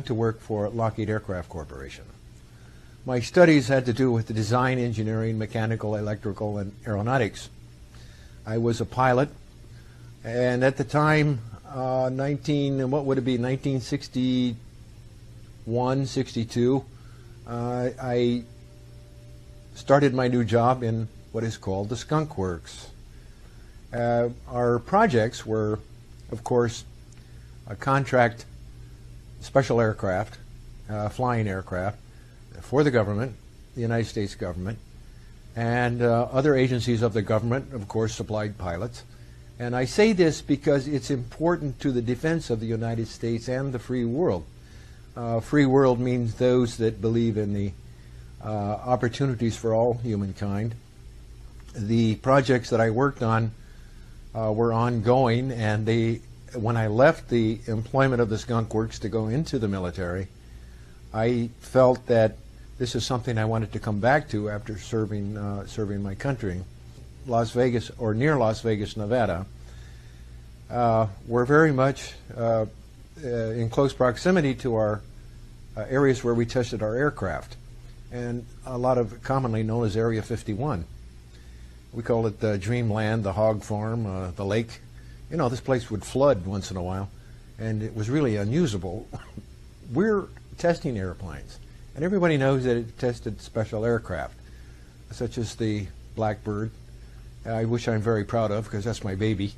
went to work for Lockheed Aircraft Corporation. My studies had to do with the design, engineering, mechanical, electrical, and aeronautics. I was a pilot, and at the time, 1961, 62, I started my new job in what is called the Skunk Works. Our projects were, of course, a contract special aircraft, flying aircraft, for the government, the United States government, and other agencies of the government, of course, supplied pilots. And I say this because it's important to the defense of the United States and the free world. Free world means those that believe in the opportunities for all humankind. The projects that I worked on were ongoing, and when I left the employment of the Skunk Works to go into the military, I felt that this is something I wanted to come back to after serving my country. Las Vegas, or near Las Vegas, Nevada, we're very much in close proximity to our areas where we tested our aircraft, and a lot of commonly known as Area 51. We call it the Dreamland, the hog farm, the lake. You know, this place would flood once in a while, and it was really unusable. We're testing airplanes, and everybody knows that it tested special aircraft, such as the Blackbird, which I'm very proud of because that's my baby.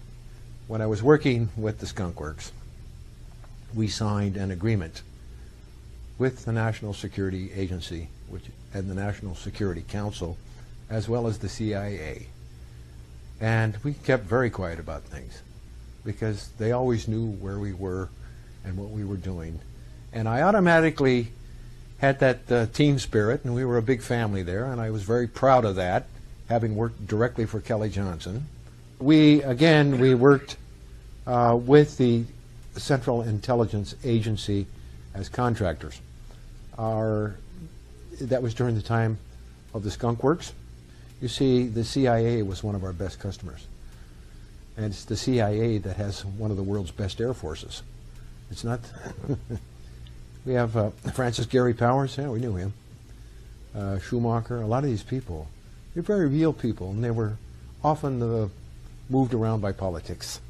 When I was working with the Skunk Works, we signed an agreement with the National Security Agency and the National Security Council, as well as the CIA. And we kept very quiet about things because they always knew where we were and what we were doing. And I automatically had that team spirit, and we were a big family there, and I was very proud of that, having worked directly for Kelly Johnson. We worked with the Central Intelligence Agency as contractors. That was during the time of the Skunk Works. You see, the CIA was one of our best customers. And it's the CIA that has one of the world's best air forces. It's not... We have Francis Gary Powers, yeah, we knew him. Schumacher, a lot of these people. They're very real people, and they were often moved around by politics.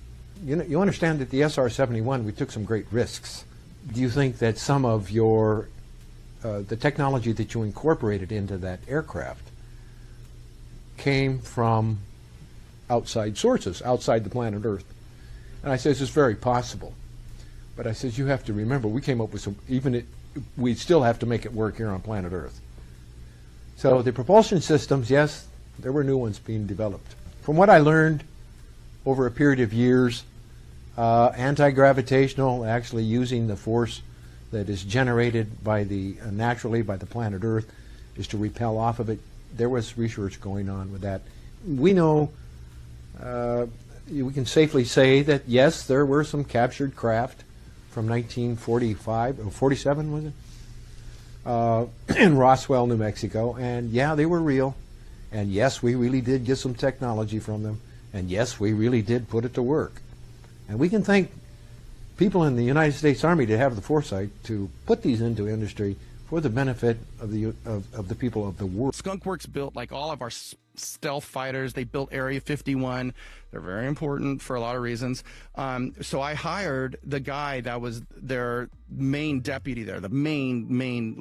You understand that the SR-71, we took some great risks. Do you think that some of your, the technology that you incorporated into that aircraft came from outside sources, outside the planet Earth? And I says, it's very possible. But I says, you have to remember, we came up with some, we still have to make it work here on planet Earth. So the propulsion systems, yes, there were new ones being developed. From what I learned over a period of years, anti-gravitational, actually using the force that is generated by naturally by the planet Earth, is to repel off of it. There was research going on with that. We know, we can safely say that yes, there were some captured craft from 1945 or 47, was it? In Roswell, New Mexico, and yeah, they were real. And yes, we really did get some technology from them. And yes, we really did put it to work. And we can thank people in the United States Army to have the foresight to put these into industry for the benefit of the people of the world. Skunk Works built like all of our stealth fighters. They built Area 51. They're very important for a lot of reasons. So I hired the guy that was their main deputy there, the main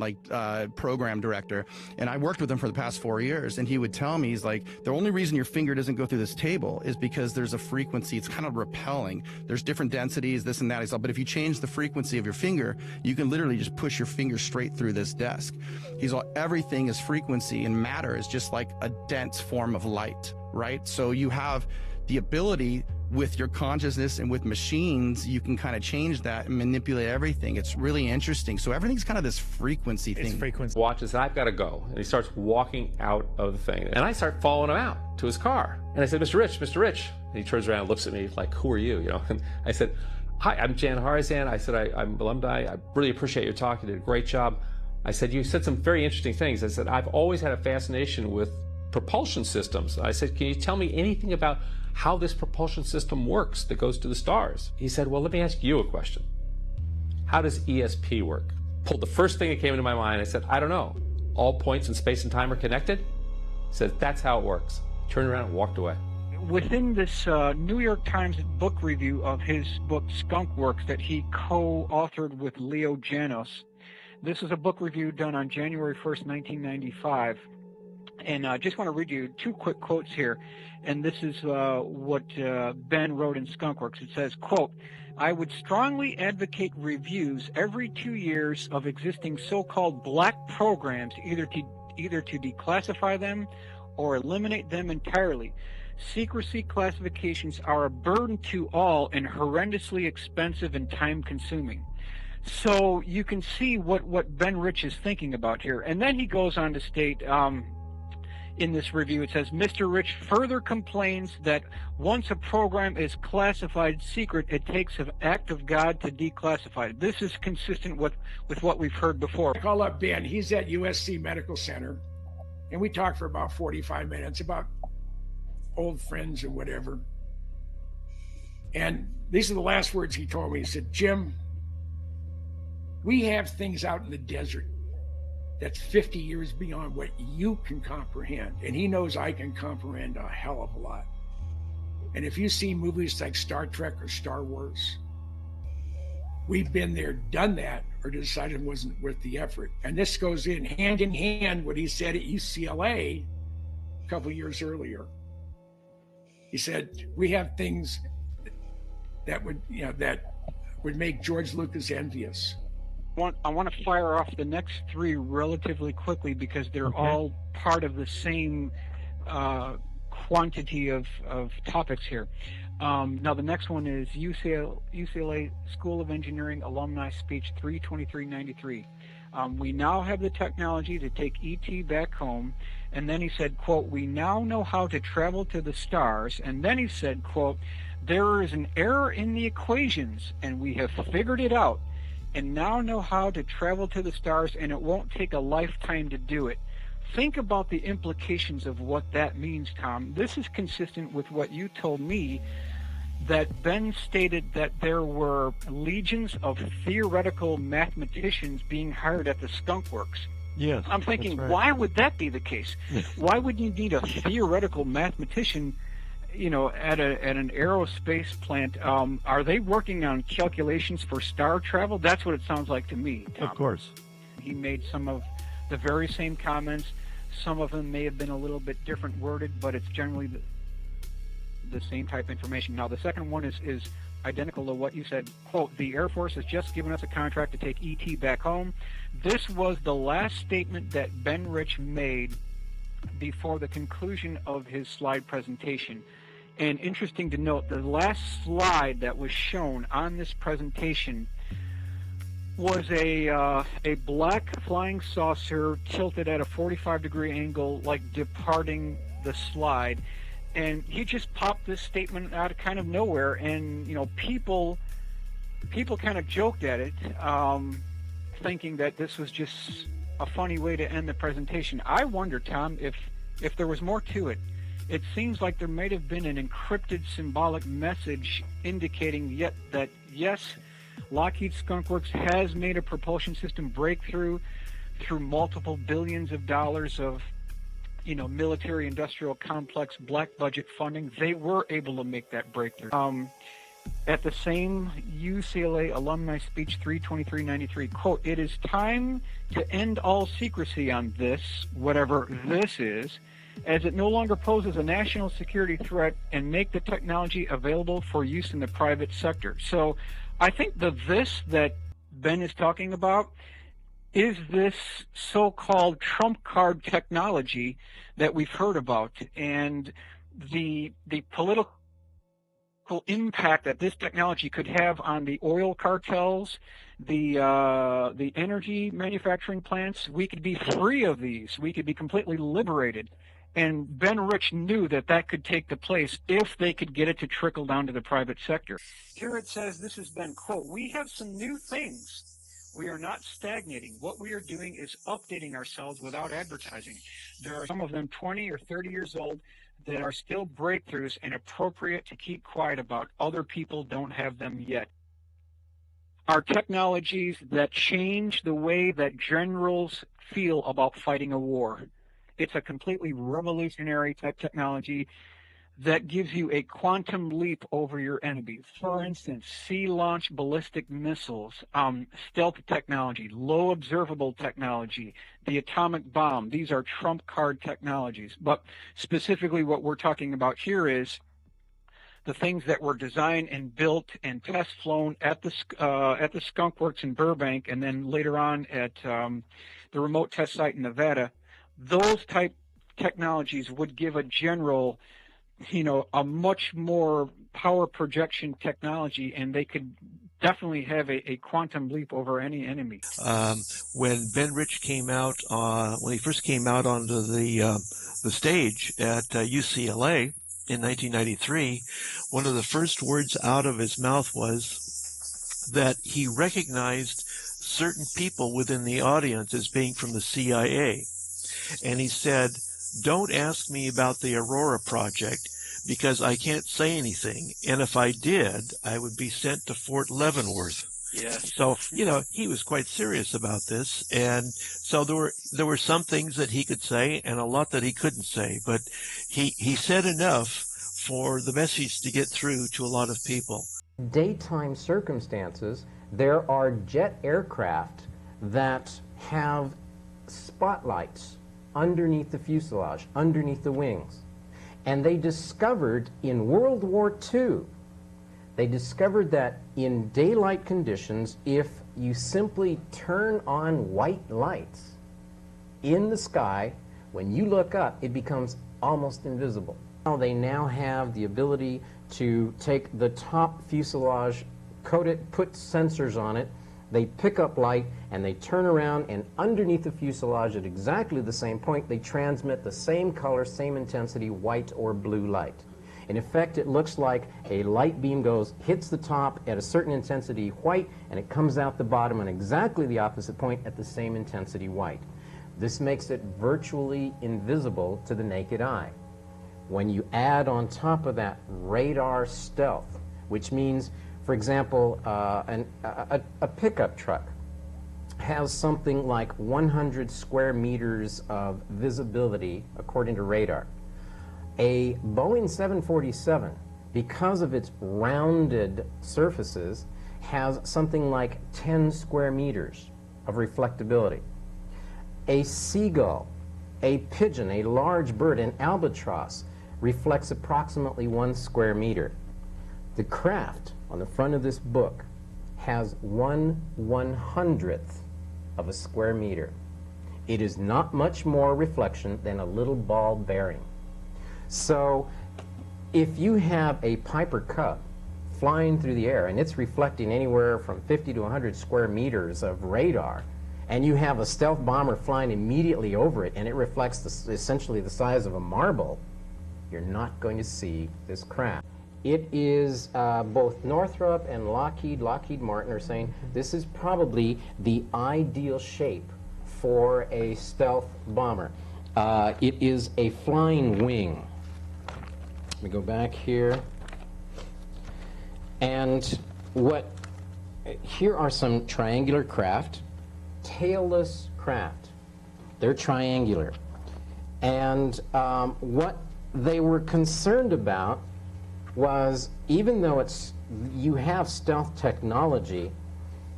program director, and I worked with him for the past 4 years. And he would tell me, he's like, the only reason your finger doesn't go through this table is because there's a frequency. It's kind of repelling. There's different densities, this and that. He's like, but if you change the frequency of your finger, you can literally just push your finger straight through this desk. He's like, everything is frequency, and matter is just like a dense form of light, right? So you have the ability with your consciousness, and with machines, you can kind of change that and manipulate everything. It's really interesting. So everything's kind of this frequency thing. It's frequency. Watches, I've got to go. And he starts walking out of the thing. And I start following him out to his car. And I said, Mr. Rich, Mr. Rich. And he turns around and looks at me like, who are you? You know? And I said, hi, I'm Jan Harzan. I said, I'm alumni. I really appreciate your talk. You did a great job. I said, you said some very interesting things. I said, I've always had a fascination with propulsion systems. I said, can you tell me anything about how this propulsion system works that goes to the stars? He said, well, let me ask you a question. How does ESP work? pulled the first thing that came into my mind. I said, I don't know. All points in space and time are connected? He said, that's how it works. Turned around and walked away. Within this New York Times book review of his book Skunk Works that he co-authored with Leo Janos, this is a book review done on January 1st, 1995. And I just want to read you two quick quotes here. And this is what Ben wrote in Skunk Works. It says, quote, I would strongly advocate reviews every 2 years of existing so-called black programs, either to declassify them or eliminate them entirely. Secrecy classifications are a burden to all and horrendously expensive and time-consuming. So you can see what Ben Rich is thinking about here. And then he goes on to state, in this review, it says, Mr. Rich further complains that once a program is classified secret, it takes an act of God to declassify it. This is consistent with what we've heard before. I call up Ben. He's at USC Medical Center. And we talked for about 45 minutes about old friends and whatever. And these are the last words he told me. He said, Jim, we have things out in the desert that's 50 years beyond what you can comprehend. And he knows I can comprehend a hell of a lot. And if you see movies like Star Trek or Star Wars, we've been there, done that, or decided it wasn't worth the effort. And this goes in hand what he said at UCLA a couple of years earlier. He said, we have things that would make George Lucas envious. I want to fire off the next three relatively quickly because they're all part of the same quantity of topics here. Now the next one is UCLA School of Engineering Alumni Speech 3/23/93. We now have the technology to take ET back home. And then he said, quote, we now know how to travel to the stars. And then he said, quote, there is an error in the equations and we have figured it out and now know how to travel to the stars, and it won't take a lifetime to do it. Think about the implications of what that means, Tom. This is consistent with what you told me, that Ben stated that there were legions of theoretical mathematicians being hired at the Skunk Works. Yes, I'm thinking, right. Why would that be the case? Why would you need a theoretical mathematician, at an aerospace plant? Are they working on calculations for star travel? That's what it sounds like to me, Tom. Of course. He made some of the very same comments. Some of them may have been a little bit different worded, but it's generally the same type of information. Now, the second one is identical to what you said. Quote, the Air Force has just given us a contract to take ET back home. This was the last statement that Ben Rich made before the conclusion of his slide presentation. And interesting to note, the last slide that was shown on this presentation was a black flying saucer tilted at a 45-degree angle, like departing the slide. And he just popped this statement out of kind of nowhere, and people kind of joked at it, thinking that this was just a funny way to end the presentation. I wonder, Tom, if there was more to it. It seems like there might have been an encrypted symbolic message indicating that yes, Lockheed Skunk Works has made a propulsion system breakthrough through multiple billions of dollars of military industrial complex black budget funding. They were able to make that breakthrough. At the same UCLA alumni speech 3/23/93, quote, it is time to end all secrecy on this, whatever this is, as it no longer poses a national security threat, and make the technology available for use in the private sector. So I think this that Ben is talking about is this so-called trump card technology that we've heard about, and the political impact that this technology could have on the oil cartels, the energy manufacturing plants. We could be free of these. We could be completely liberated. And Ben Rich knew that could take the place if they could get it to trickle down to the private sector. Here it says, this has been, quote, we have some new things. We are not stagnating. What we are doing is updating ourselves without advertising. There are some of them 20 or 30 years old that are still breakthroughs and appropriate to keep quiet about. Other people don't have them yet. are technologies that change the way that generals feel about fighting a war. It's a completely revolutionary type technology that gives you a quantum leap over your enemy. For instance, sea-launched ballistic missiles, stealth technology, low observable technology, the atomic bomb. These are trump card technologies. But specifically what we're talking about here is the things that were designed and built and test flown at the Skunk Works in Burbank, and then later on at the remote test site in Nevada. Those type technologies would give a general, a much more power projection technology, and they could definitely have a quantum leap over any enemy. When Ben Rich came out, when he first came out onto the stage at UCLA in 1993, one of the first words out of his mouth was that he recognized certain people within the audience as being from the CIA. And he said, "Don't ask me about the Aurora project because I can't say anything. And if I did, I would be sent to Fort Leavenworth." Yes. So, he was quite serious about this. And so there were some things that he could say and a lot that he couldn't say. But he said enough for the message to get through to a lot of people. Daytime circumstances, there are jet aircraft that have spotlights underneath the fuselage, underneath the wings. And they discovered in World War II, they discovered that in daylight conditions, if you simply turn on white lights in the sky, when you look up, it becomes almost invisible. They now have the ability to take the top fuselage, coat it, put sensors on it, they pick up light, and they turn around, and underneath the fuselage at exactly the same point, they transmit the same color, same intensity, white or blue light. In effect, it looks like a light beam hits the top at a certain intensity white, and it comes out the bottom on exactly the opposite point at the same intensity white. This makes it virtually invisible to the naked eye. When you add on top of that radar stealth, which means, for example, a pickup truck has something like 100 square meters of visibility according to radar. A Boeing 747, because of its rounded surfaces, has something like 10 square meters of reflectability. A seagull, a pigeon, a large bird, an albatross, reflects approximately 1 square meter. The craft on the front of this book has 1/100th of a square meter. It is not much more reflection than a little ball bearing. So if you have a Piper Cub flying through the air and it's reflecting anywhere from 50 to 100 square meters of radar, and you have a stealth bomber flying immediately over it and it reflects essentially the size of a marble, you're not going to see this craft. It is both Northrop and Lockheed Martin are saying this is probably the ideal shape for a stealth bomber. It is a flying wing. Let me go back here. And here are some triangular craft, tailless craft. They're triangular. And what they were concerned about was, even though you have stealth technology,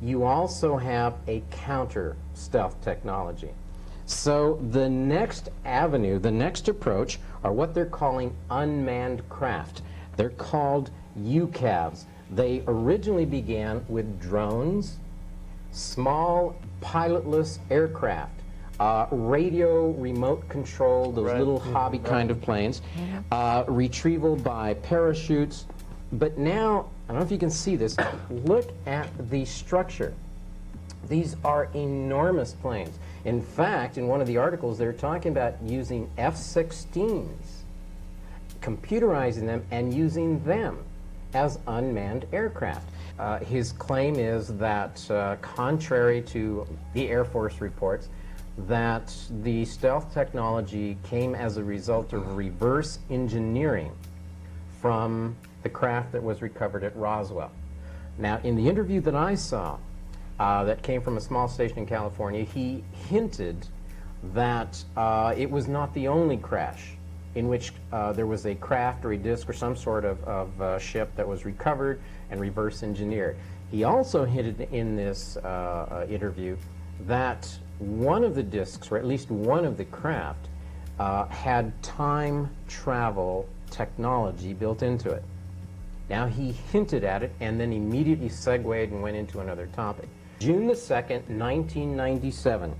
you also have a counter stealth technology. So the next avenue, the next approach, are what they're calling unmanned craft. They're called UCAVs. They originally began with drones, small pilotless aircraft, radio remote control, those little hobby kind of planes, retrieval by parachutes. But now, I don't know if you can see this, look at the structure. These are enormous planes. In fact, in one of the articles, they're talking about using F-16s, computerizing them and using them as unmanned aircraft. His claim is that, contrary to the Air Force reports, that the stealth technology came as a result of reverse engineering from the craft that was recovered at Roswell. Now, in the interview that I saw, that came from a small station in California, he hinted that it was not the only crash in which there was a craft or a disc or some sort of ship that was recovered and reverse engineered. He also hinted in this interview that one of the discs, or at least one of the craft, had time travel technology built into it. Now, he hinted at it and then immediately segued and went into another topic. June the 2nd, 1997.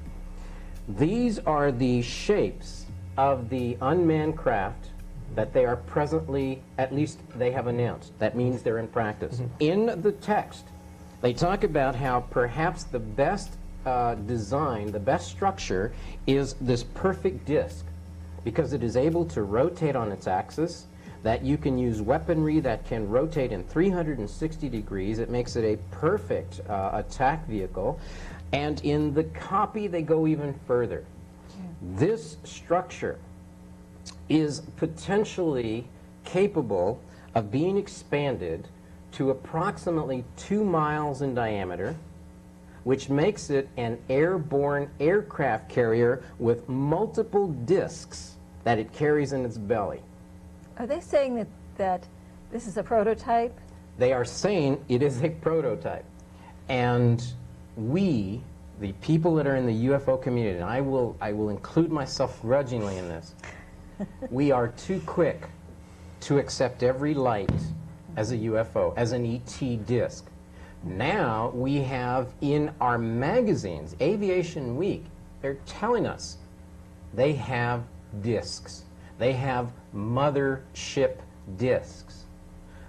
These are the shapes of the unmanned craft that they are presently, at least they have announced. That means they're in practice. In the text, they talk about how perhaps the best design, the best structure is this perfect disc, because it is able to rotate on its axis, that you can use weaponry that can rotate in 360 degrees. It makes it a perfect attack vehicle. And in the copy, they go even further. This structure is potentially capable of being expanded to approximately 2 miles in diameter, which makes it an airborne aircraft carrier with multiple discs that it carries in its belly. Are they saying that this is a prototype? They are saying it is a prototype. And we, the people that are in the UFO community, and I will include myself grudgingly in this, we are too quick to accept every light as a UFO, as an ET disc. Now we have in our magazines, Aviation Week, they're telling us they have discs. They have mothership discs,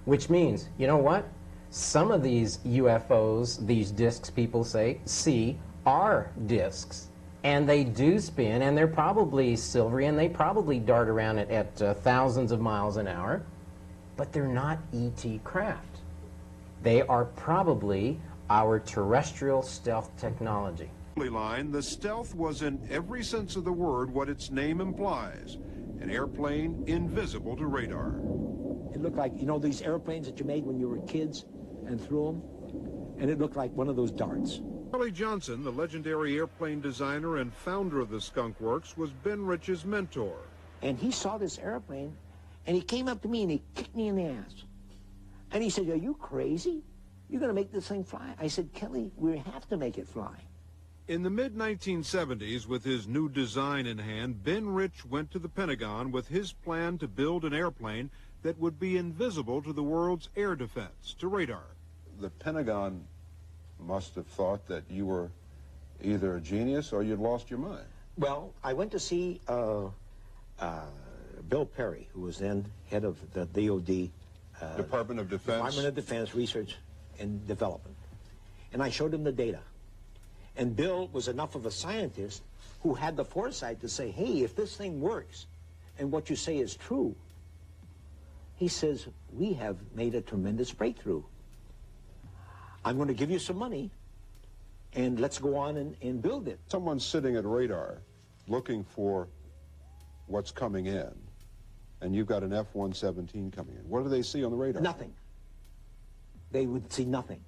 which means, you know what? Some of these UFOs, these discs people see are discs, and they do spin, and they're probably silvery, and they probably dart around at thousands of miles an hour, but they're not ET craft. They are probably our terrestrial stealth technology. Line, the stealth was in every sense of the word what its name implies. An airplane invisible to radar. It looked like, you know, these airplanes that you made when you were kids and threw them? And it looked like one of those darts. Charlie Johnson, the legendary airplane designer and founder of the Skunk Works, was Ben Rich's mentor. And he saw this airplane, and he came up to me and he kicked me in the ass. And he said, "Are you crazy? You're going to make this thing fly?" I said, "Kelly, we have to make it fly." In the mid-1970s, with his new design in hand, Ben Rich went to the Pentagon with his plan to build an airplane that would be invisible to the world's air defense, to radar. The Pentagon must have thought that you were either a genius or you'd lost your mind. Well, I went to see Bill Perry, who was then head of the DOD. Department of Defense? Department of Defense Research and Development. And I showed him the data. And Bill was enough of a scientist who had the foresight to say, hey, if this thing works and what you say is true, he says, we have made a tremendous breakthrough. I'm going to give you some money and let's go on and build it. Someone's sitting at radar looking for what's coming in, and you've got an F-117 coming in. What do they see on the radar? Nothing. They would see nothing.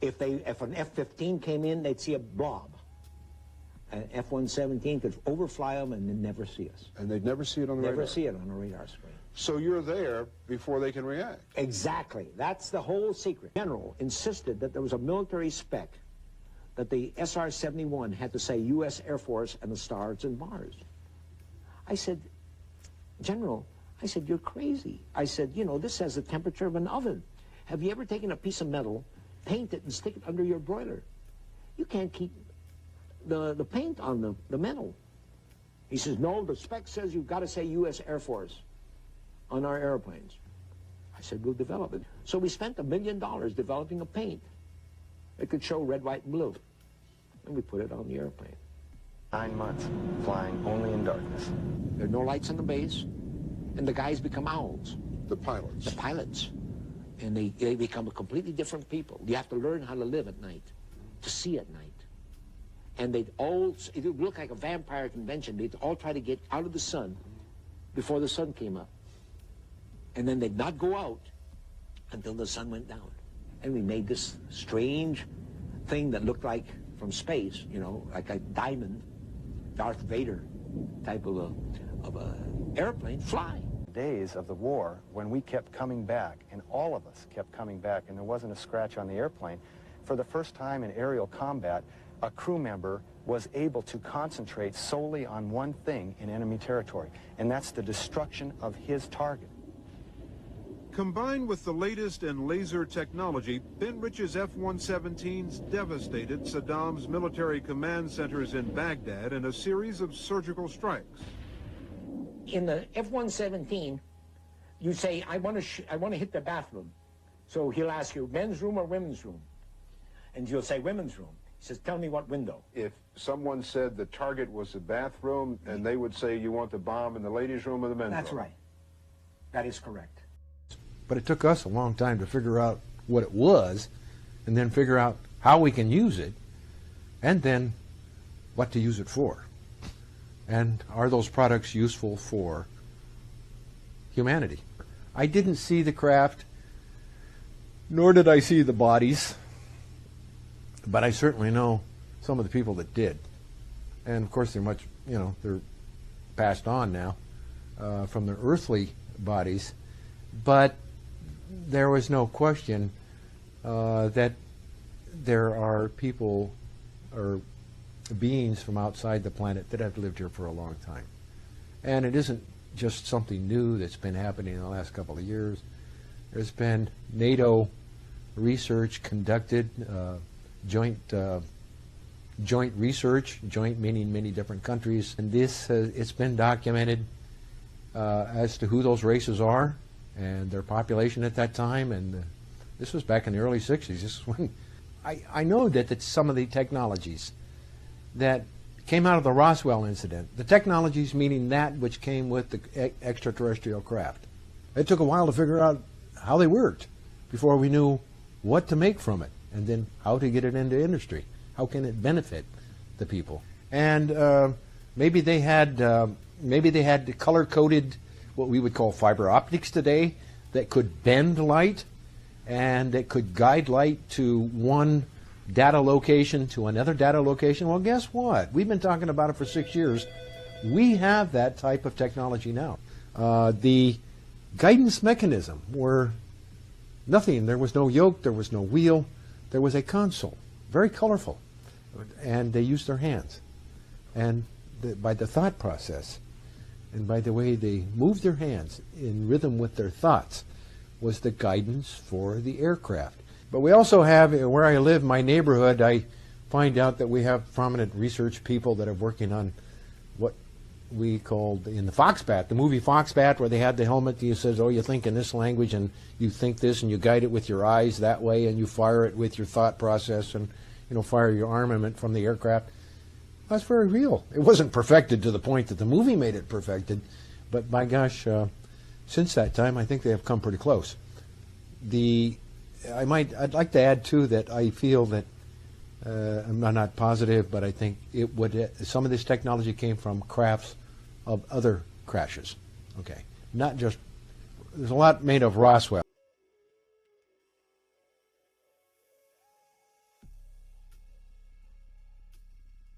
If an F-15 came in, they'd see a blob. An F-117 could overfly them and then never see us. And they'd never see it on the radar? Never see it on a radar screen. So you're there before they can react? Exactly. That's the whole secret. General insisted that there was a military spec that the SR-71 had to say U.S. Air Force and the stars and bars. I said, General, I said, you're crazy. I said, you know, this has the temperature of an oven. Have you ever taken a piece of metal, paint it, and stick it under your broiler? You can't keep the paint on the metal. He says, no, the spec says you've got to say U.S. Air Force on our airplanes. I said, we'll develop it. So we spent $1 million developing a paint that could show red, white, and blue. And we put it on the airplane. 9 months, flying only in darkness. There are no lights on the base, and the guys become owls. The pilots? The pilots. And they become a completely different people. You have to learn how to live at night, to see at night. And it would look like a vampire convention. They'd all try to get out of the sun before the sun came up. And then they'd not go out until the sun went down. And we made this strange thing that looked like from space, you know, like a diamond, Darth Vader type of a airplane fly. Days of the war, when we kept coming back, and all of us kept coming back, and there wasn't a scratch on the airplane, for the first time in aerial combat, a crew member was able to concentrate solely on one thing in enemy territory, and that's the destruction of his target. Combined with the latest in laser technology, Ben Rich's F-117s devastated Saddam's military command centers in Baghdad in a series of surgical strikes. In the F-117, you say, I want to hit the bathroom. So he'll ask you, men's room or women's room? And you'll say, women's room. He says, tell me what window. If someone said the target was the bathroom, and they would say, you want the bomb in the ladies' room or the men's room? That's right. That is correct. But it took us a long time to figure out what it was, and then figure out how we can use it, and then what to use it for. And are those products useful for humanity? I didn't see the craft, nor did I see the bodies, but I certainly know some of the people that did. And of course they're much, you know, they're passed on now from their earthly bodies, but there was no question that there are people or beings from outside the planet that have lived here for a long time. And it isn't just something new that's been happening in the last couple of years. There's been NATO research conducted, joint research, joint meaning many different countries, and this it's been documented as to who those races are and their population at that time, and this was back in the early 60s. This is when I know that some of the technologies that came out of the Roswell incident, the technologies meaning that which came with the extraterrestrial craft, it took a while to figure out how they worked before we knew what to make from it, and then how to get it into industry. How can it benefit the people? And maybe they had color-coded what we would call fiber optics today that could bend light and that could guide light to one data location to another data location. Well, guess what? We've been talking about it for 6 years. We have that type of technology now. The guidance mechanism were nothing. There was no yoke, there was no wheel, there was a console, very colorful, and they used their hands. And by the thought process, and by the way they moved their hands in rhythm with their thoughts, was the guidance for the aircraft. But we also have, where I live, my neighborhood, I find out that we have prominent research people that are working on what we called in the Foxbat, the movie Foxbat, where they had the helmet that says, oh, you think in this language and you think this and you guide it with your eyes that way and you fire it with your thought process and, you know, fire your armament from the aircraft. That's very real. It wasn't perfected to the point that the movie made it perfected, but by gosh, since that time, I think they have come pretty close. I'd like to add too that I feel that I'm not positive, but I think it would. Some of this technology came from crafts of other crashes. Okay, not just. There's a lot made of Roswell.